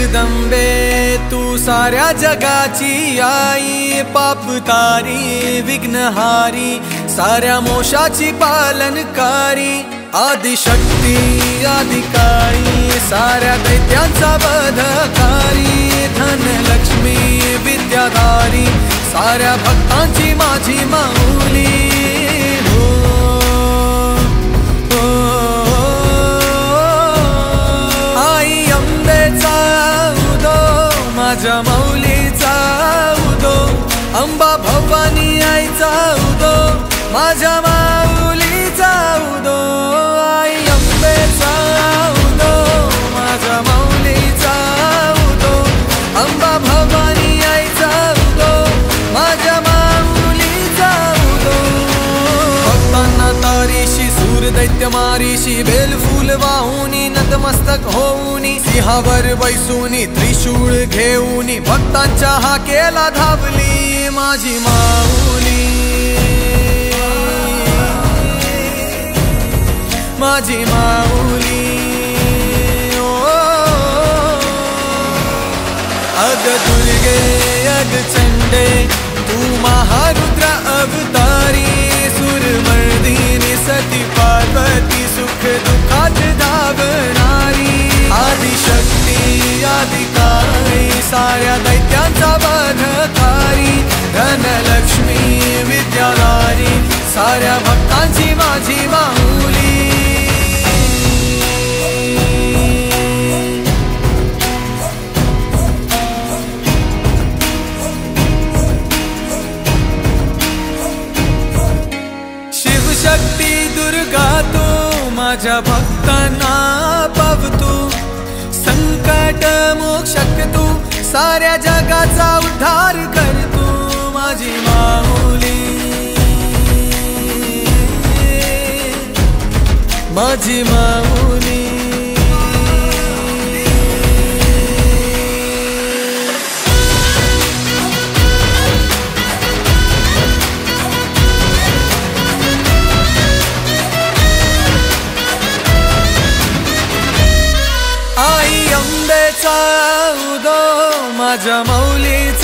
जगदंबे तू साऱ्या जगाची आई, पाप तारी विघ्नहारी साऱ्या मोशाची पालनकारी, आदिशक्ती आदिकाळी साऱ्या दैत्यांचा वधकारी, धनलक्ष्मी विद्याधारी साऱ्या भक्तांची माझी माऊली। आई अंबेचा उदो माझ्या माऊलीचा उदो, अंबा भवानी आईचा उदो माझ्या माऊलीचा उदो। आई अंबेचा उदो माझ्या माऊलीचा उदो, अंबा भवानी आईचा उदो माझ्या माऊलीचा उदो। भक्तांना तारीशी सूर दैत्य मारीशी, बेलफूल वाहुनी नतमस्तक होऊनी, सिंहावर बैसूनी त्रिशूळ घेऊनी, भक्तांच्या हाकेला धावली माझी माऊली, माझी माऊली। अग दुर्गे अग चंडे तू महारुद्र अवतारी, सुरमर्दिनी सती पार्वती सुख दुःखात धावणारी, आदिशक्ती आदिकाळी साऱ्या दैत्यांचा वधकारी, धनलक्ष्मी विद्याधारी साऱ्या भक्तांची माझी माऊली। शिवशक्ती दुर्गा तू माझ्या भक्तांना पावतू, संकट मोक्षक तू साऱ्या जगाचा उद्धार कर तू माझी माऊली, माझी माऊली। आई अंबेचा उदो माझ्या माऊलीचा